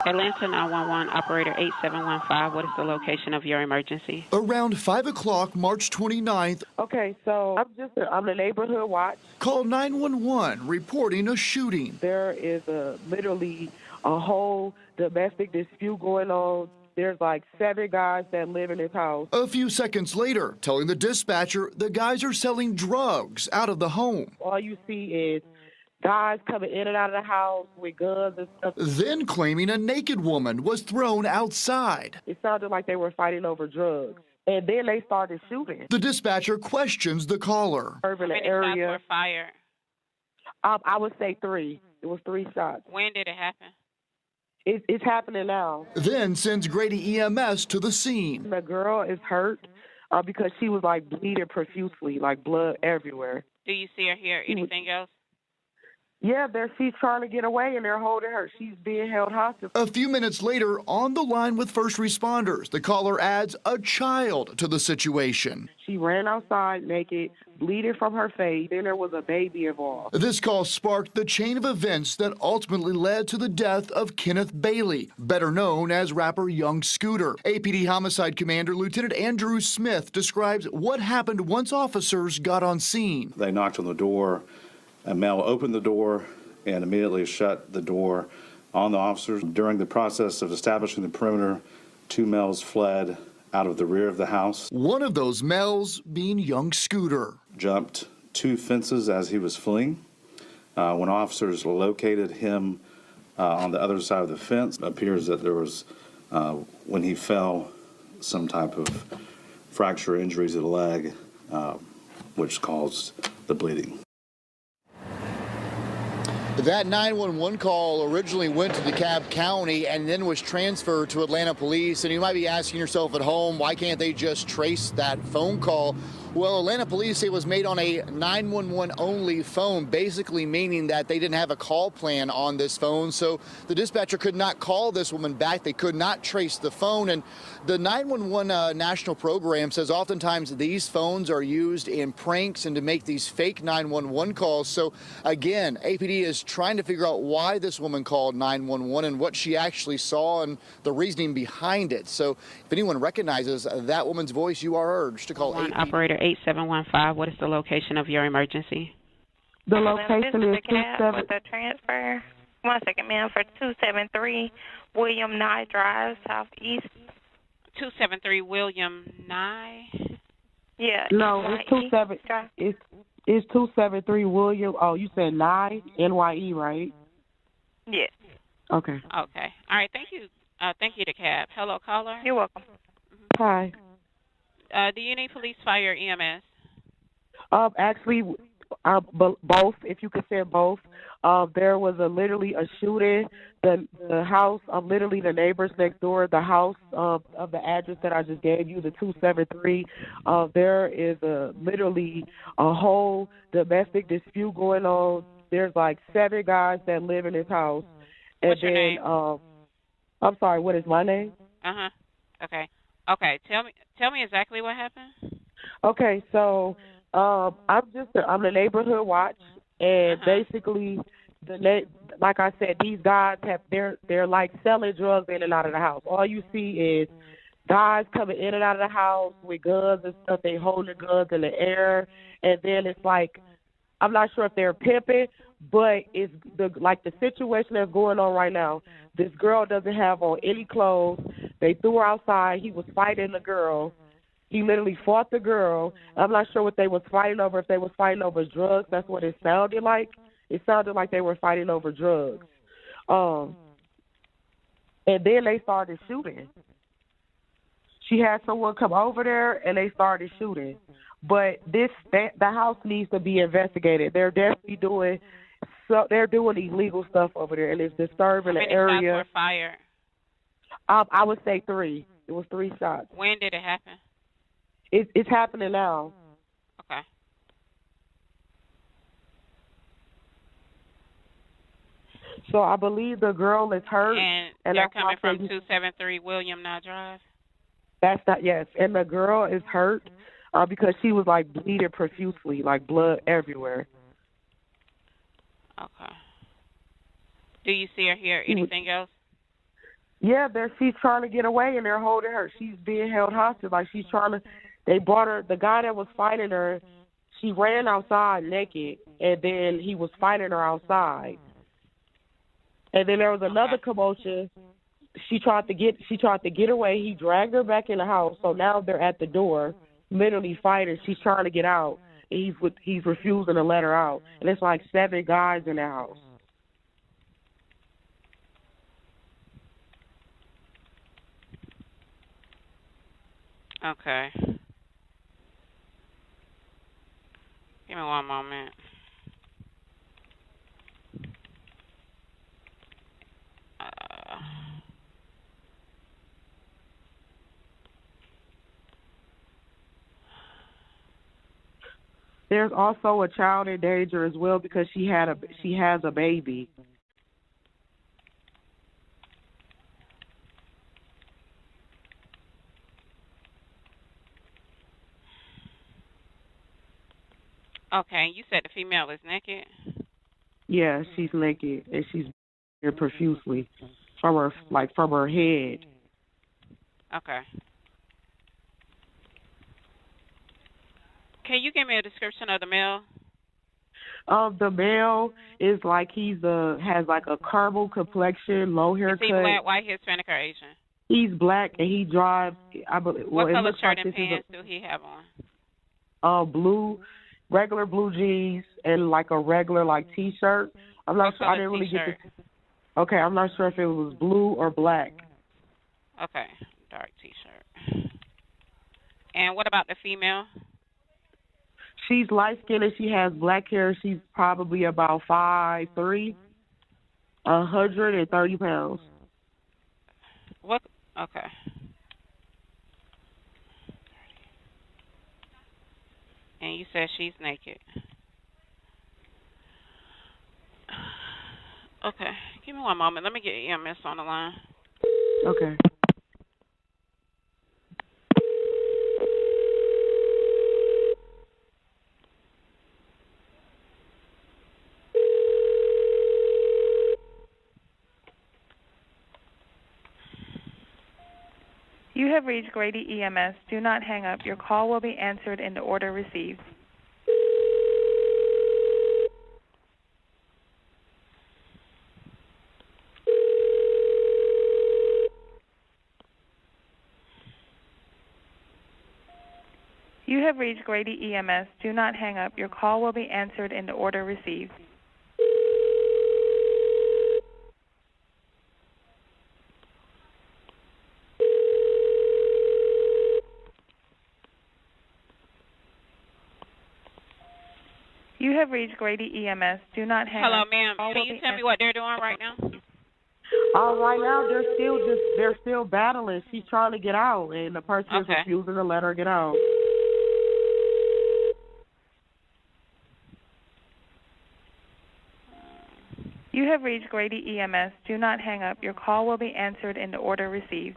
Atlanta 911 operator 8715. What is the location of your emergency? Around 5 o'clock, March 29th, Okay, so I'm the neighborhood watch. call 911 reporting a shooting. There is literally a whole domestic dispute going on. There's like 7 guys that live in this house. A few seconds later, telling the dispatcher the guys are selling drugs out of the home. All you see is guys coming in and out of the house with guns and stuff. Then claiming a naked woman was thrown outside. It sounded like they were fighting over drugs. And then they started shooting. The dispatcher questions the caller. Urban How many area. shots were fired? I would say 3. It was 3 shots. When did it happen? It's happening now. Then sends Grady EMS to the scene. The girl is hurt because she was like bleeding profusely, like blood everywhere. Do you see or hear anything else? Yeah, she's trying to get away and they're holding her. She's being held hostage. A few minutes later, on the line with first responders, the caller adds a child to the situation. She ran outside naked, bleeding from her face. Then there was a baby involved. This call sparked the chain of events that ultimately led to the death of Kenneth Bailey, better known as rapper Young Scooter. APD Homicide Commander Lieutenant Andrew Smith describes what happened once officers got on scene. They knocked on the door. A male opened the door and immediately shut the door on the officers. During the process of establishing the perimeter, 2 males fled out of the rear of the house. One of those males being Young Scooter. Jumped 2 fences as he was fleeing. When officers located him on the other side of the fence, it appears that there was, when he fell, some type of fracture injuries to the leg, which caused the bleeding. That 911 call originally went to DeKalb County and then was transferred to Atlanta Police. And you might be asking yourself at home, why can't they just trace that phone call? Well, Atlanta Police say it was made on a 911 only phone, basically meaning that they didn't have a call plan on this phone. So the dispatcher could not call this woman back. They could not trace the phone. And the 911 national program says oftentimes these phones are used in pranks and to make these fake 911 calls. So again, APD is trying to figure out why this woman called 911 and what she actually saw and the reasoning behind it. So if anyone recognizes that woman's voice, you are urged to call APD. Operator 8715. What is the location of your emergency? The location is with the transfer. 1 second, ma'am, for 273 William Nye Drive, Southeast. 273 William Nye? Yeah. No, it's 273 William. Oh, you said Nye, NYE, right? Yes. Okay. Okay. All right. Thank you. Thank you, DeKalb. Hello, caller. You're welcome. Hi. Do you need police, fire, EMS? Actually, both. If you could say both. There was literally a shooting. The house, literally the neighbors next door, the house of the address that I just gave you, the 273. There is literally a whole domestic dispute going on. There's like 7 guys that live in this house. And What's your name? I'm sorry. What is my name? Okay. Okay. Tell me exactly what happened. Okay, so I'm the neighborhood watch, and basically like I said, these guys they're like selling drugs in and out of the house. All you see is guys coming in and out of the house with guns and stuff. They holding guns in the air, and then it's like, I'm not sure if they're pimping, but it's the situation that's going on right now. This girl doesn't have on any clothes. They threw her outside. He was fighting the girl. He literally fought the girl. I'm not sure what they was fighting over. If they was fighting over drugs, that's what it sounded like. It sounded like they were fighting over drugs. And then they started shooting. She had someone come over there, and they started shooting. But the house needs to be investigated. They're definitely doing illegal stuff over there, and it's disturbing the area. How many shots were fired? I would say 3. It was 3 shots. When did it happen? It's happening now. Okay. So I believe the girl is hurt. And they're coming from 273 William Nye Drive? That's not, yes. And the girl is hurt because she was like bleeding profusely, like blood everywhere. Okay. Do you see or hear anything else? Yeah, she's trying to get away, and they're holding her. She's being held hostage. Like, she's trying to. They brought her. The guy that was fighting her, she ran outside naked, and then he was fighting her outside. And then there was another commotion. She tried to get away. He dragged her back in the house. So now they're at the door, literally fighting. She's trying to get out, and he's refusing to let her out. And it's like 7 guys in the house. Okay. Give me one moment. There's also a child in danger as well because she has a baby. Okay, you said the female is naked? Yeah, she's naked and she's bleeding profusely from her head. Okay. Can you give me a description of the male? The male is like has like a caramel complexion, low haircut. Is he black, white, Hispanic, or Asian? He's black and he drives. What color shirt and pants do he have on? Blue, regular blue jeans and like a regular T-shirt. I'm not sure. I didn't really get the. Okay, I'm not sure if it was blue or black. Okay, dark T-shirt. And what about the female? She's light-skinned and she has black hair. She's probably about 5'3", 130 pounds. What? Okay. And you said she's naked. Okay. Give me one moment. Let me get EMS on the line. Okay. You have reached Grady EMS. Do not hang up. Your call will be answered in the order received. You have reached Grady EMS. Do not hang up. Your call will be answered in the order received. You have reached Grady EMS. Do not hang Hello, up. ma'am. Can you tell me what they're doing right now? Right now they're still battling. She's trying to get out, and the person is refusing to let her get out. You have reached Grady EMS. Do not hang up. Your call will be answered in the order received.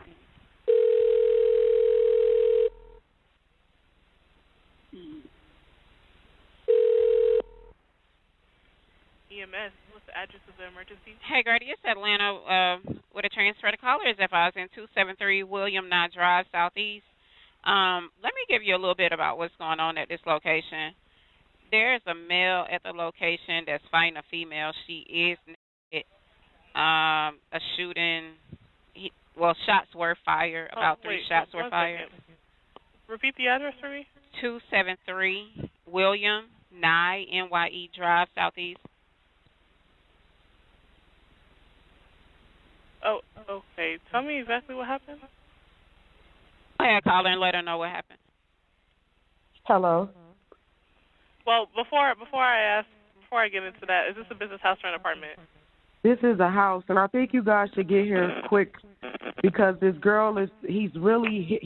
EMS, what's the address of the emergency? Hey, Grady, it's Atlanta with a transfer. The caller is advised in 273 William Nye Drive, Southeast. Let me give you a little bit about what's going on at this location. There's a male at the location that's fighting a female. She is naked. A shooting. Shots were fired. About 3 shots were fired. Repeat the address for me. 273 William Nye, NYE Drive, Southeast. Oh, okay. Tell me exactly what happened. I had to call her and let her know what happened. Hello. Well, before I get into that, is this a business house or an apartment? This is a house, and I think you guys should get here quick because this girl he's really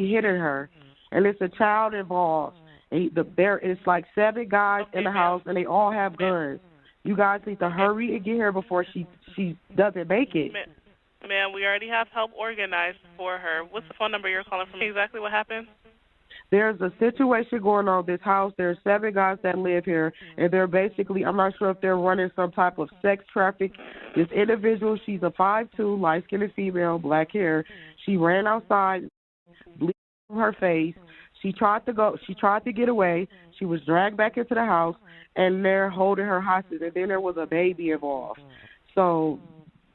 hitting her, and it's a child involved. There is like 7 guys in the house, and they all have guns. You guys need to hurry and get here before she doesn't make it. Ma'am, we already have help organized for her. What's the phone number you're calling from? Exactly what happened? There's a situation going on at this house. There's 7 guys that live here, and they're basically, I'm not sure if they're running some type of sex traffic. This individual, she's a 5'2", light-skinned female, black hair. She ran outside, bleeding from her face. She tried to get away. She was dragged back into the house, and they're holding her hostage, and then there was a baby involved. So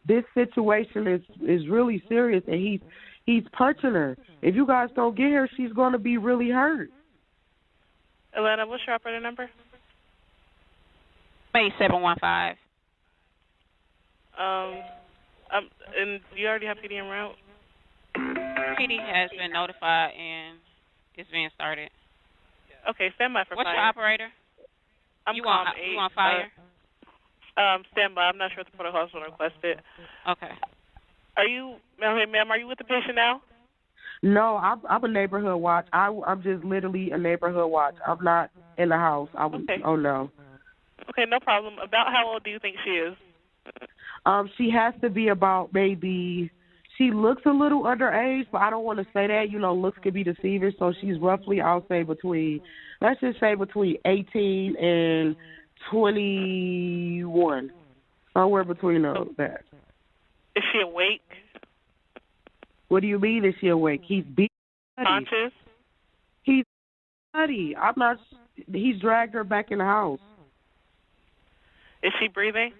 this situation is really serious, and he's punching her. If you guys don't get her, she's going to be really hurt. Atlanta, what's your operator number? 8715. And do you already have PD en route? PD has been notified and it's being started. Okay, stand by for What's fire. your operator? I'm you calm want 8. You want fire? Stand by. I'm not sure if the protocol is going to request it. Okay. Are you, ma'am, are you with the patient now? No, I'm a neighborhood watch. I'm just literally a neighborhood watch. I'm not in the house. Okay. Oh, no. Okay, no problem. About how old do you think she is? She has to be about maybe, she looks a little underage, but I don't want to say that. You know, looks could be deceiving. So she's roughly, I'll say let's just say between 18 and 21. Somewhere between that. Is she awake? What do you mean is she awake? He's being Conscious? He's bloody. He's dragged her back in the house. Is she breathing?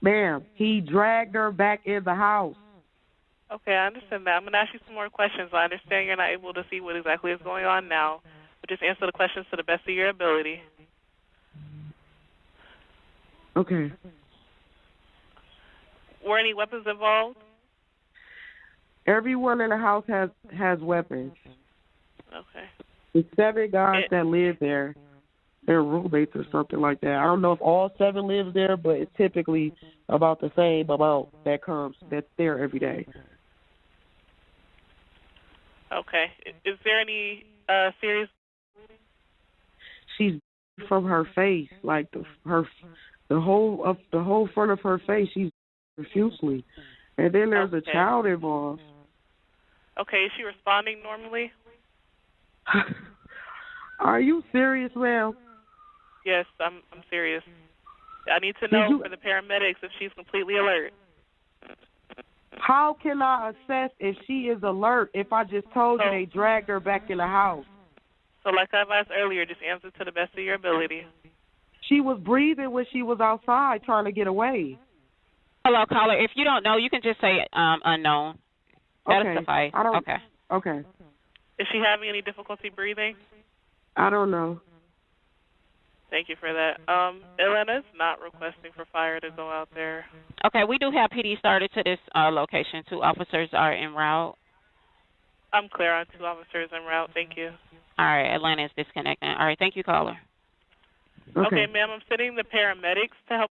Ma'am, he dragged her back in the house. Okay, I understand that. I'm going to ask you some more questions. I understand you're not able to see what exactly is going on now, but just answer the questions to the best of your ability. Okay. Were any weapons involved? Everyone in the house has weapons. Okay. The 7 guys that live there, they're roommates or something like that. I don't know if all 7 lives there, but it's typically about the same amount that's there every day. Okay. Is there any serious? She's from her face, like the whole front of her face. She's profusely, and then there's a child involved. Okay. Is she responding normally? Are you serious, ma'am? Yes, I'm serious. I need to know for the paramedics if she's completely alert. How can I assess if she is alert if I just told you they dragged her back in the house? So like I asked earlier, just answer to the best of your ability. She was breathing when she was outside trying to get away. Hello, caller. If you don't know, you can just say unknown. That'll suffice. Okay. Is she having any difficulty breathing? I don't know. Thank you for that. Atlanta's not requesting for fire to go out there. Okay, we do have PD started to this location. 2 officers are en route. I'm clear on 2 officers en route. Thank you. All right, Atlanta is disconnecting. All right, thank you, caller. Okay, ma'am, I'm sending the paramedics to help